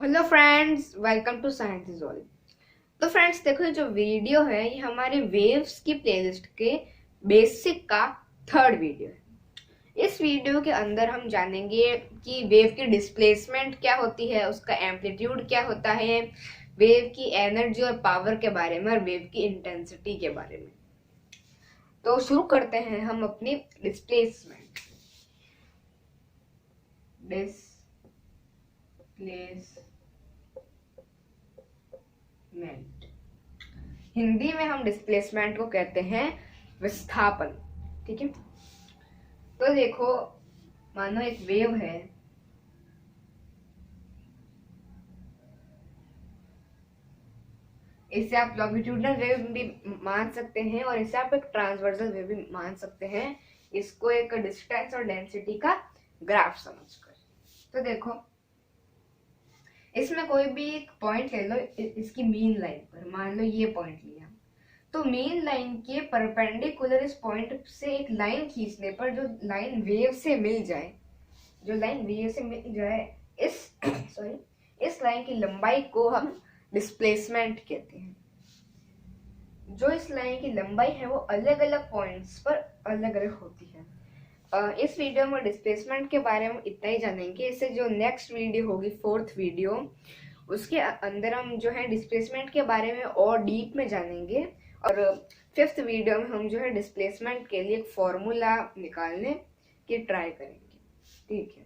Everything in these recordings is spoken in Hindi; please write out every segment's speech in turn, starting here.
Hello friends, welcome to science is all. तो फ्रेंड्स देखो, ये जो वीडियो है ये हमारे वेव्स की प्लेलिस्ट के बेसिक का थर्ड वीडियो है। इस वीडियो के अंदर हम जानेंगे कि वेव की डिस्प्लेसमेंट क्या होती है, उसका एम्पलीट्यूड क्या होता है, वेव की एनर्जी और पावर के बारे में और वेव की इंटेंसिटी के बारे में। तो शुरू करते हैं हम अपनी डिस्प्लेसमेंट। डिस्प्लेसमेंट हिंदी में हम डिस्प्लेसमेंट को कहते हैं विस्थापन। ठीक है, तो देखो, मानो एक वेव है। इसे आप लॉन्गिट्यूडनल वेव भी मान सकते हैं और इसे आप एक ट्रांसवर्सल वेव भी मान सकते हैं, इसको एक डिस्टेंस और डेंसिटी का ग्राफ समझकर। तो देखो, इसमें कोई भी एक पॉइंट ले लो, इसकी मीन लाइन पर मान लो ये पॉइंट लिया, तो मेन लाइन के परपेंडिकुलर इस पॉइंट से एक लाइन खींचने पर जो लाइन वेव से मिल जाए, इस सॉरी, इस लाइन की लंबाई को हम डिस्प्लेसमेंट कहते हैं। जो इस लाइन की लंबाई है वो अलग अलग पॉइंट्स पर अलग अलग होती है। इस वीडियो में डिस्प्लेसमेंट के बारे में इतना ही जानेंगे। इससे जो नेक्स्ट वीडियो होगी, फोर्थ वीडियो, उसके अंदर हम जो है डिस्प्लेसमेंट के बारे में और डीप में जानेंगे। और फिफ्थ वीडियो में हम जो है डिस्प्लेसमेंट के लिए एक फॉर्मूला निकालने की ट्राई करेंगे। ठीक है,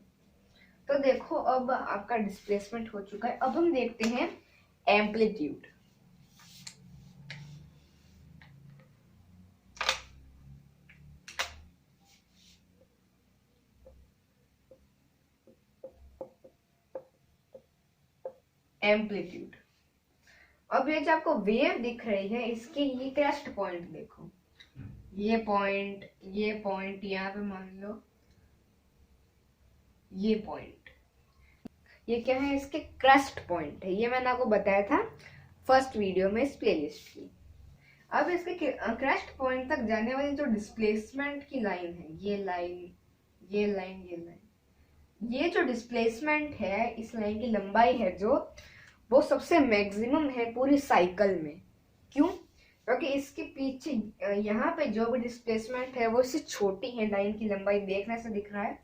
तो देखो, अब आपका डिस्प्लेसमेंट हो चुका है। अब हम देखते हैं एम्पलीट्यूड। एम्पलीट्यूड, अब ये जो आपको वेव दिख रही है, इसके ये क्रेस्ट पॉइंट देखो, ये पॉइंट यहाँ पे मान लो, ये पॉइंट, ये क्या है, इसके क्रेस्ट पॉइंट है। ये मैंने आपको बताया था फर्स्ट वीडियो में इस प्लेलिस्ट की। अब इसके क्रेस्ट पॉइंट तक जाने वाली जो डिस्प्लेसमेंट की लाइन है, ये जो डिस्प्लेसमेंट है, इस लाइन की लंबाई है जो, वो सबसे मैक्सिमम है पूरी साइकिल में। क्यों? क्योंकि इसके पीछे यहाँ पे जो भी डिस्प्लेसमेंट है वो इससे छोटी है, लाइन की लंबाई देखने से दिख रहा है,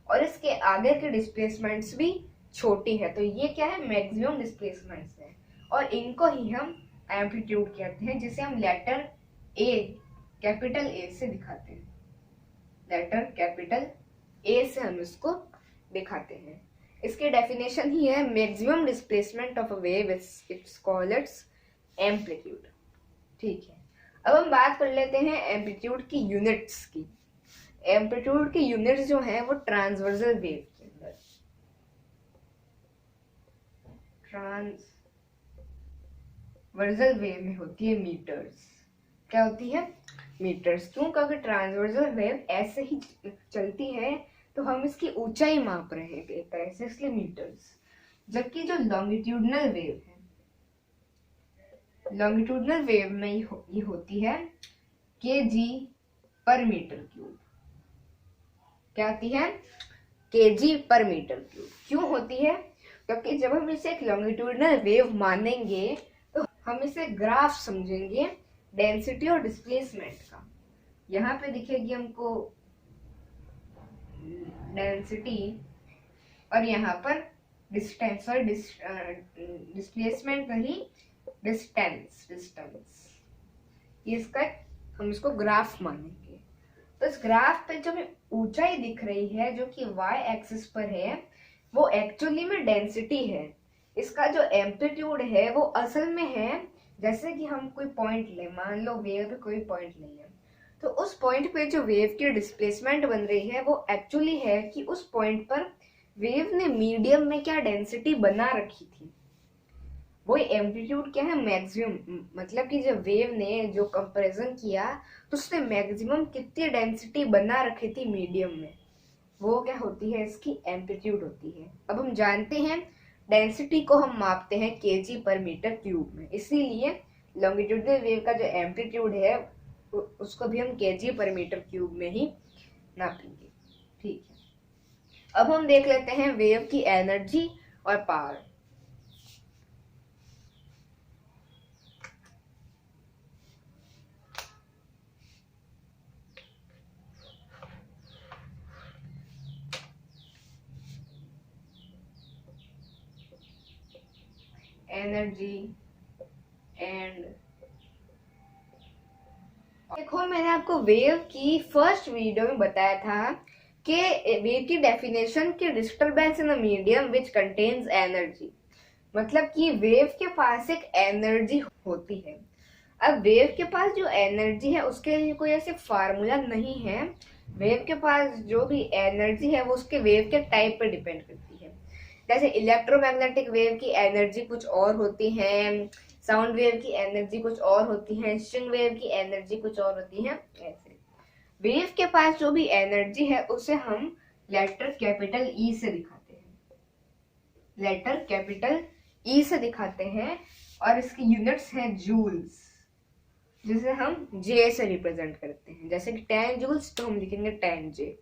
और इसके आगे के डिस्प्लेसमेंट्स भी छोटी है। तो ये क्या है, मैक्सिमम डिस्प्लेसमेंट्स है, और इनको ही हम एम्पलीट्यूड कहते हैं, जिसे हम लेटर ए, कैपिटल ए से दिखाते हैं। लेटर कैपिटल ए से हम इसको दिखाते हैं। इसकी डेफिनेशन ही है, maximum displacement of a wave it's called its amplitude. ठीक है, अब हम बात कर लेते हैं एम्पलीट्यूड की यूनिट्स की। एम्पलीट्यूड की यूनिट्स जो है वो ट्रांसवर्सल वेव के अंदर, ट्रांसवर्सल वेव में होती है मीटर्स। क्या होती है? मीटर्स। क्यों? क्योंकि ट्रांसवर्सल वेव ऐसे ही चलती है, तो हम इसकी ऊंचाई माप रहे हैं एक तरह से, इसलिए मीटर्स। जबकि जो लॉन्गिट्यूडनल वेव है, लॉन्गिट्यूडनल वेव में ये होती है केजी पर मीटर क्यूब। क्या होती है? केजी पर मीटर क्यूब। क्यों होती है? क्योंकि जब हम इसे एक लॉन्गिट्यूडनल वेव मानेंगे तो हम इसे ग्राफ समझेंगे डेंसिटी और डिस्प्लेसमेंट का। यहाँ पे दिखेगी हमको डेंसिटी, और यहाँ पर डिस्टेंस, और डिस्प्लेसमेंट नहीं, डिस्टेंस। ये इसका हम इसको ग्राफ मानेंगे। तो इस ग्राफ पे जो हमें ऊंचाई दिख रही है, जो कि y एक्सिस पर है, वो एक्चुअली में डेंसिटी है। इसका जो एम्पलीट्यूड है वो असल में है, जैसे कि हम कोई पॉइंट ले, मान लो वेव पे कोई पॉइंट ले लें, तो उस पॉइंट पे जो वेव की डिस्प्लेसमेंट बन रही है वो एक्चुअली है कि उस पॉइंट पर वेव ने मीडियम में क्या डेंसिटी बना रखी थी। वही एम्पलीट्यूड क्या है, मैक्सिमम। मतलब कि जब वेव ने जो कंपैरिजन किया तो उसने मैक्सिमम कितनी डेंसिटी बना रखी थी मीडियम में, वो क्या होती है, इसकी एम्पलीट्यूड होती है। अब हम जानते हैं डेंसिटी को हम मापते हैं केजी पर मीटर क्यूब में, इसीलिए लॉन्गिट्यूडनल वेव का जो एम्पलीट्यूड है उसको भी हम केजी पर मीटर क्यूब में ही नापेंगे। ठीक है, अब हम देख लेते हैं वेव की एनर्जी और पावर। Energy and. देखो मैंने आपको वेव की फर्स्ट वीडियो में बताया था कि वेव की डेफिनेशन की disturbance in a medium which contains energy, मतलब कि वेव के पास एक एनर्जी होती है। अब वेव के पास जो एनर्जी है उसके लिए कोई ऐसे फार्मूला नहीं है। वेव के पास जो भी एनर्जी है वो उसके वेव के टाइप पर डिपेंड करती है। जैसे इलेक्ट्रोमैग्नेटिक वेव की एनर्जी कुछ और होती है, साउंड वेव की एनर्जी कुछ और होती है, स्ट्रिंग वेव की एनर्जी कुछ और होती है। ऐसे वेव के पास जो भी एनर्जी है उसे हम लेटर कैपिटल ई से दिखाते हैं, लेटर कैपिटल ई से दिखाते हैं, और इसकी यूनिट्स हैं जूल्स, जिसे हम जे से रिप्रेजेंट करते हैं। जैसे कि 10 जूल्स तो हम लिखेंगे 10 जे।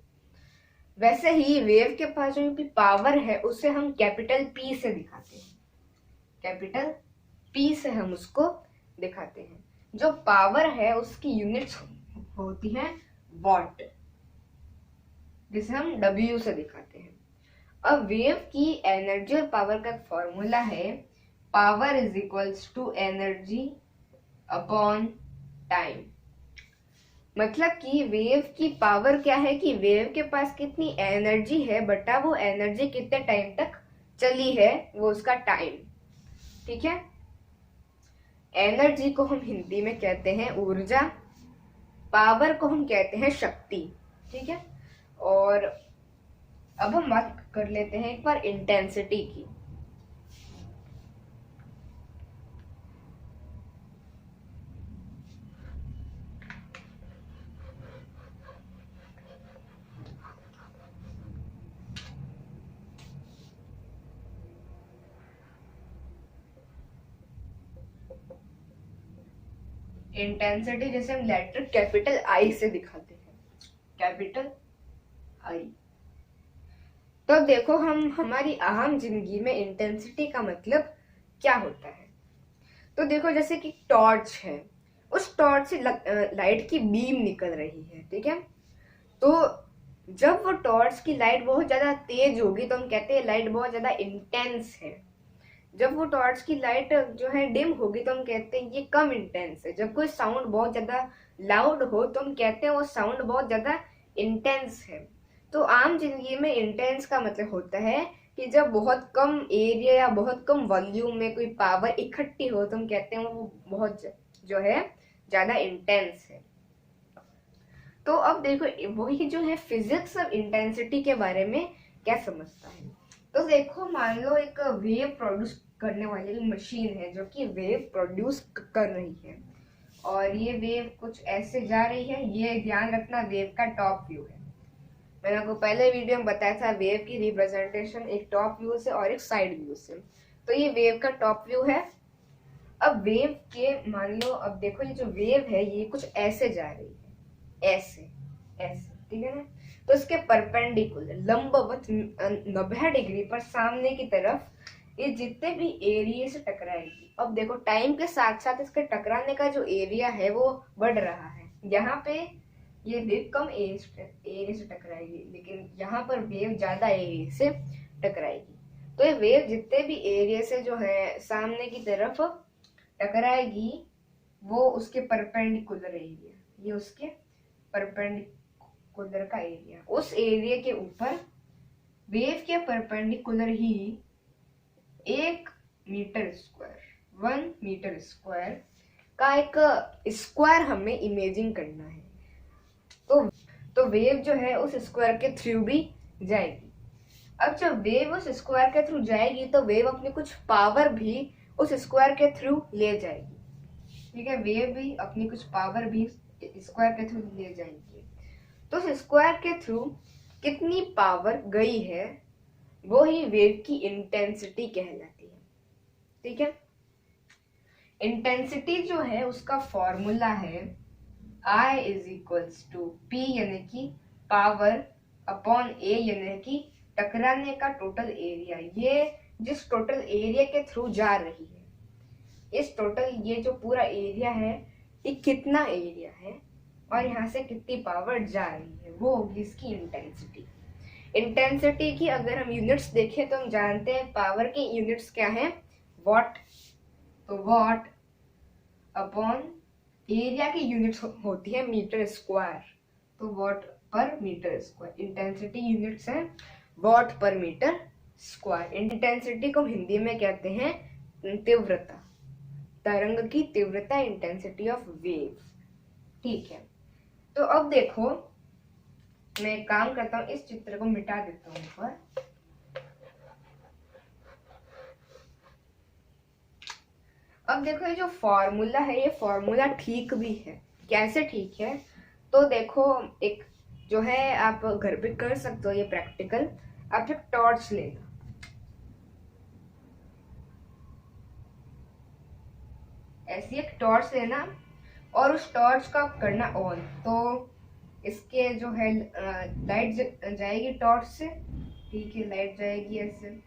वैसे ही वेव के पास जो भी पावर है उसे हम कैपिटल पी से दिखाते हैं, कैपिटल पी से हम उसको दिखाते हैं। जो पावर है उसकी यूनिट्स होती हैं वॉट, जिसे हम डब्ल्यू से दिखाते हैं। अब वेव की एनर्जी और पावर का फॉर्मूला है power is equals to energy upon time. मतलब कि वेव की पावर क्या है कि वेव के पास कितनी एनर्जी है बटा वो एनर्जी कितने टाइम तक चली है, वो उसका टाइम। ठीक है, एनर्जी को हम हिंदी में कहते हैं ऊर्जा, पावर को हम कहते हैं शक्ति। ठीक है, और अब हम बात कर लेते हैं एक बार इंटेंसिटी की। इंटेंसिटी जैसे हम लेटर कैपिटल आई से दिखाते हैं, कैपिटल आई। तो देखो हम हमारी आम जिंदगी में इंटेंसिटी का मतलब क्या होता है। तो देखो जैसे कि टॉर्च है, उस टॉर्च से लाइट की बीम निकल रही है। ठीक है, तो जब वो टॉर्च की लाइट बहुत ज्यादा तेज होगी तो हम कहते हैं लाइट बहुत ज्यादा इंटेंस है। जब वो टॉर्च की लाइट जो है डिम होगी तो हम कहते हैं ये कम इंटेंस है। जब कोई साउंड बहुत ज्यादा लाउड हो तो हम कहते हैं वो साउंड बहुत ज्यादा इंटेंस है। तो आम जिंदगी में इंटेंस का मतलब होता है कि जब बहुत कम एरिया या बहुत कम वॉल्यूम में कोई पावर इकट्ठी हो तो हम कहते हैं वो बहुत जो है ज्यादा इंटेंस है। तो अब देखो वही जो है फिजिक्स ऑफ इंटेंसिटी के बारे में क्या समझता है। तो देखो मान लो एक वेव प्रोड्यूस करने वाली मशीन है जो कि वेव प्रोड्यूस कर रही है, और ये वेव कुछ ऐसे जा रही है। ये ध्यान रखना वेव का टॉप व्यू है। मैंने आपको पहले वीडियो में बताया था वेव की रिप्रेजेंटेशन एक टॉप व्यू से और एक साइड व्यू से। तो ये वेव का टॉप व्यू है। अब वेव के मान लो, अब देखो ये जो वेव है ये कुछ ऐसे जा रही है, ऐसे ऐसे। ठीक है ना, तो इसके परपेंडिकुलर लंबवत 90 डिग्री पर सामने की तरफ ये जितने भी एरिया से टकराएगी। अब देखो टाइम के साथ साथ इसके टकराने का जो एरिया है वो बढ़ रहा है। यहाँ पे ये वेव कम एरिया से टकराएगी, लेकिन यहाँ पर वेव ज्यादा एरिया से टकराएगी। तो ये वेव जितने भी एरिया से जो है सामने की तरफ टकराएगी वो उसके परपेंडिकुलर एरिया, ये उसके परपेंडिकुलर का एरिया, उस एरिया के ऊपर वेव के परपेंडिकुलर ही 1 मीटर स्क्वायर 1 मीटर स्क्वायर का एक स्क्वायर हमें इमेजिन करना है। तो वेव जो है उस स्क्वायर के थ्रू भी जाएगी। अब जब वेव उस स्क्वायर के थ्रू जाएगी तो वेव अपनी कुछ पावर भी उस स्क्वायर के थ्रू ले जाएगी। ठीक है, वेव भी अपनी कुछ पावर भी स्क्वायर के थ्रू ले जाएंगे। तो उस स्क्वायर के थ्रू कितनी पावर गई है वो ही वेव की इंटेंसिटी कहलाती है। ठीक है, इंटेंसिटी जो है उसका फॉर्मूला है I is equals to P यानी कि पावर अपॉन A यानी कि टकराने का टोटल एरिया। ये जिस टोटल एरिया के थ्रू जा रही है, इस टोटल ये जो पूरा एरिया है ये कितना एरिया है और यहाँ से कितनी पावर जा रही है, वो होगी इसकी इंटेंसिटी। इंटेंसिटी की अगर हम यूनिट्स देखें तो हम जानते हैं पावर की यूनिट्स क्या है, वॉट तो वॉट अपॉन एरिया की यूनिट्स होती है मीटर स्क्वायर, तो वॉट पर मीटर स्क्वायर। इंटेंसिटी यूनिट्स है वॉट पर मीटर स्क्वायर। इंटेंसिटी को हिंदी में कहते हैं तीव्रता, तरंग की तीव्रता, इंटेंसिटी ऑफ वेव। ठीक है, तो अब देखो मैं एक काम करता हूं, इस चित्र को मिटा देता हूं ऊपर। अब देखो ये जो फॉर्मूला है, ये फॉर्मूला ठीक भी है। कैसे ठीक है? तो देखो एक जो है आप घर पे कर सकते हो ये प्रैक्टिकल। आप एक टॉर्च लेना, ऐसी एक टॉर्च लेना और उस टॉर्च का करना ऑन, तो इसके जो है लाइट जाएगी टॉर्च से। ठीक है, लाइट जाएगी ऐसे।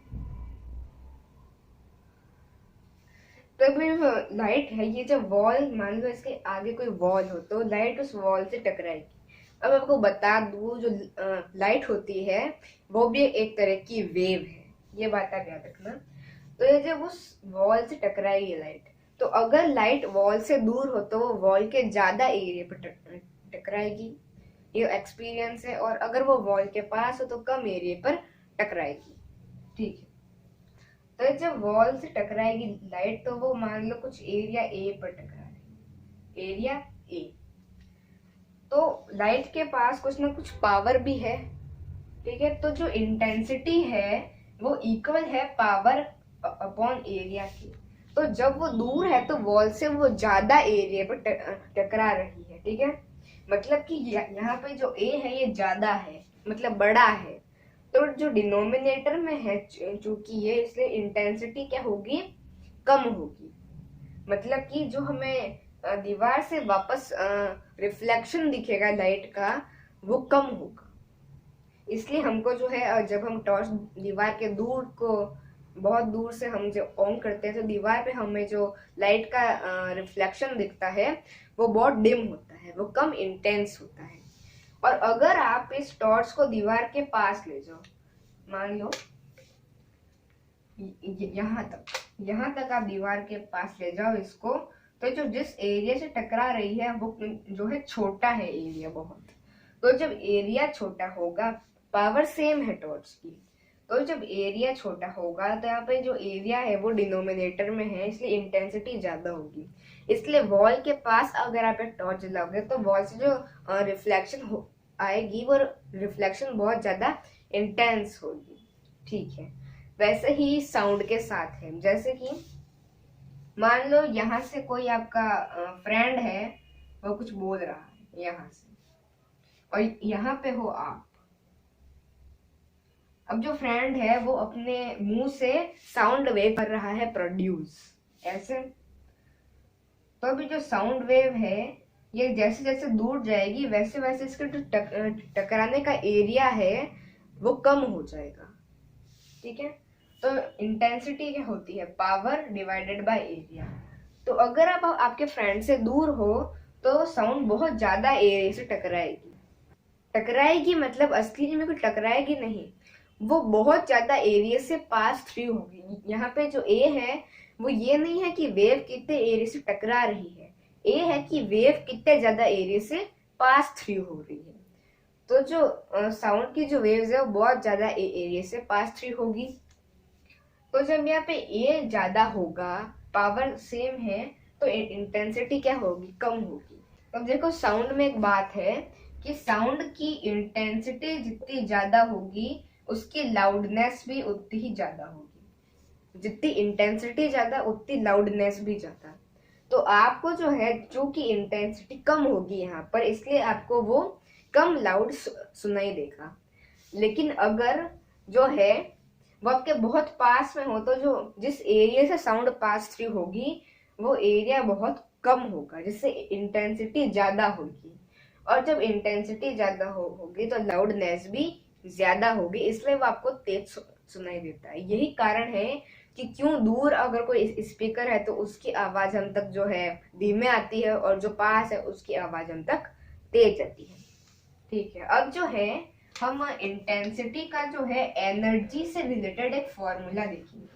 तो फिर लाइट है, ये जब वॉल, मान लो इसके आगे कोई वॉल हो तो लाइट उस वॉल से टकराएगी। अब आपको बता दूं, जो लाइट होती है वो भी एक तरह की वेव है, ये बात आप याद रखना। तो ये जब उस वॉल से टकराएगी लाइट, तो अगर लाइट वॉल से दूर हो तो वो वॉल के ज्यादा एरिया पर टकराएगी, ये एक्सपीरियंस है। और अगर वो वॉल के पास हो तो कम एरिया पर टकराएगी। ठीक है, तो जब वॉल से टकराएगी लाइट तो वो मान लो कुछ एरिया ए पर टकरा रही है, एरिया ए। तो लाइट के पास कुछ ना कुछ पावर भी है। ठीक है, तो जो इंटेंसिटी है वो इक्वल है पावर अपॉन एरिया की। तो जब वो दूर है तो वॉल से वो ज्यादा एरिया पर टकरा रही है। ठीक है, मतलब कि यहाँ पे जो ए है ये ज्यादा है, मतलब बड़ा है। तो जो डिनोमिनेटर में है चूंकि ये, इसलिए इंटेंसिटी क्या होगी, कम होगी। मतलब कि जो हमें दीवार से वापस रिफ्लेक्शन दिखेगा लाइट का, वो कम होगा। इसलिए हमको जो है जब हम टॉर्च दीवार के दूर को, बहुत दूर से हम जब ऑन करते हैं तो दीवार पे हमें जो लाइट का रिफ्लेक्शन दिखता है वो बहुत डिम होता है, वो कम इंटेंस होता है। और अगर आप इस टॉर्च को दीवार के पास ले जाओ, मान लो यहाँ तक आप दीवार के पास ले जाओ इसको, तो जो जिस एरिया से टकरा रही है वो जो है छोटा है एरिया बहुत। तो जब एरिया छोटा होगा, पावर सेम है टॉर्च की, तो जब एरिया छोटा होगा तो यहाँ पे जो एरिया है वो डिनोमिनेटर में है, इसलिए इंटेंसिटी ज्यादा होगी। इसलिए वॉल के पास अगर आप एक टॉर्च जलाओगे तो वॉल से जो रिफ्लेक्शन आएगी वो रिफ्लेक्शन बहुत ज्यादा इंटेंस होगी। ठीक है, वैसे ही साउंड के साथ है। जैसे कि मान लो यहाँ से कोई आपका फ्रेंड है, वो कुछ बोल रहा है यहाँ से, और यहाँ पे हो आप। अब जो फ्रेंड है वो अपने मुंह से साउंड वेव कर रहा है प्रोड्यूस, ऐसे। तो अभी जो साउंड वेव है ये जैसे जैसे दूर जाएगी वैसे वैसे इसके जो टकराने का एरिया है वो कम हो जाएगा। ठीक है, तो इंटेंसिटी क्या होती है, पावर डिवाइडेड बाय एरिया। तो अगर आप आपके फ्रेंड से दूर हो तो साउंड बहुत ज्यादा एरिया से टकराएगी मतलब असली में कुछ टकराएगी नहीं, वो बहुत ज्यादा एरिया से पास थ्रू होगी। यहाँ पे जो ए है वो ये नहीं है कि वेव कितने एरिया से टकरा रही है, ए है कि वेव कितने ज्यादा एरिया से पास थ्रू हो रही है। तो जो साउंड की जो वेव्स है वो बहुत ज्यादा एरिया से पास थ्रू होगी। तो जब यहाँ पे ए ज्यादा होगा, पावर सेम है, तो इंटेंसिटी क्या होगी, कम होगी। अब देखो साउंड में एक बात है कि साउंड की इंटेंसिटी जितनी ज्यादा होगी उसकी लाउडनेस भी उतनी ही ज्यादा होगी। जितनी इंटेंसिटी ज्यादा उतनी लाउडनेस भी ज्यादा। तो आपको जो है चूंकि इंटेंसिटी कम होगी यहाँ पर, इसलिए आपको वो कम लाउड सुनाई देगा। लेकिन अगर जो है वो आपके बहुत पास में हो तो जो जिस एरिया से साउंड पास थ्रू होगी वो एरिया बहुत कम होगा, जिससे इंटेंसिटी ज्यादा होगी। और जब इंटेंसिटी ज्यादा होगी तो लाउडनेस भी ज्यादा होगी, इसलिए वो आपको तेज सुनाई देता है। यही कारण है कि क्यों दूर अगर कोई स्पीकर है तो उसकी आवाज हम तक जो है धीमे आती है और जो पास है उसकी आवाज हम तक तेज आती है। ठीक है, अब जो है हम इंटेंसिटी का जो है एनर्जी से रिलेटेड एक फॉर्मूला देखेंगे।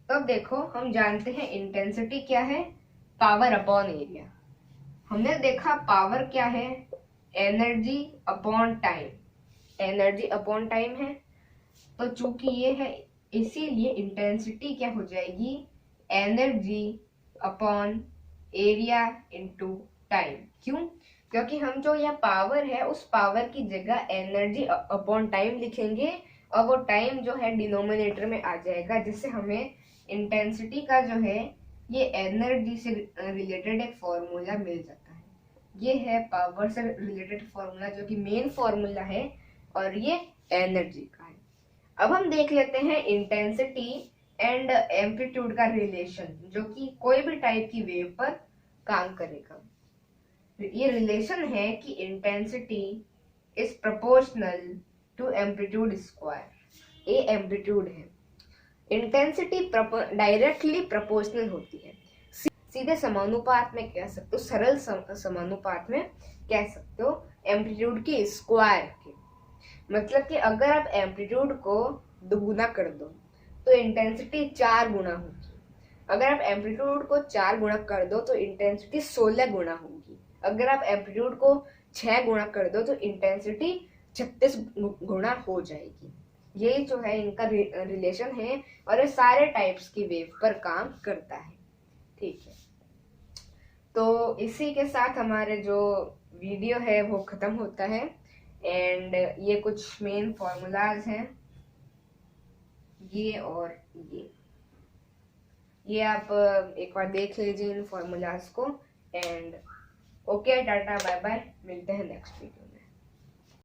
तो अब देखो, हम जानते हैं इंटेंसिटी क्या है, पावर अपॉन एरिया। हमने देखा पावर क्या है, energy upon time, energy upon time है। तो चूंकि ये है, इसीलिए इंटेंसिटी क्या हो जाएगी, energy upon area into time. क्यों? क्योंकि हम जो यह पावर है, उस पावर की जगह एनर्जी अपॉन टाइम लिखेंगे और वो टाइम जो है डिनोमिनेटर में आ जाएगा, जिससे हमें इंटेंसिटी का जो है ये एनर्जी से रिलेटेड एक फॉर्मूला मिल जाता है। ये है पावर से रिलेटेड फॉर्मूला, जो कि मेन फॉर्मूला है, और ये एनर्जी का है। अब हम देख लेते हैं इंटेंसिटी एंड एम्पलीट्यूड का रिलेशन, जो कि कोई भी टाइप की वेव पर काम करेगा। ये रिलेशन है कि intensity is proportional to amplitude square. ये एम्पलीट्यूड है। इंटेंसिटी डायरेक्टली प्रोपोर्शनल होती है, सीधे समानुपात में कह सकते हो, सरल समानुपात में कह सकते हो एम्पलीट्यूड की स्क्वायर के। मतलब कि अगर आप एम्पलीट्यूड को दुगुना कर दो तो इंटेंसिटी 4 गुना होगी। अगर आप एम्पलीट्यूड को 4 गुना कर दो तो इंटेंसिटी 16 गुना होगी। अगर आप एम्पलीट्यूड को 6 गुना कर दो तो इंटेंसिटी 36 गुना हो जाएगी। ये जो है इनका रिलेशन है, और ये सारे टाइप्स की वेव पर काम करता है। ठीक है, तो इसी के साथ हमारे जो वीडियो है वो खत्म होता है। एंड ये कुछ मेन फॉर्मूलाज हैं, ये और ये आप एक बार देख लीजिए इन फॉर्मूलाज को। And okay, tata bye bye, मिलते हैं नेक्स्ट वीडियो।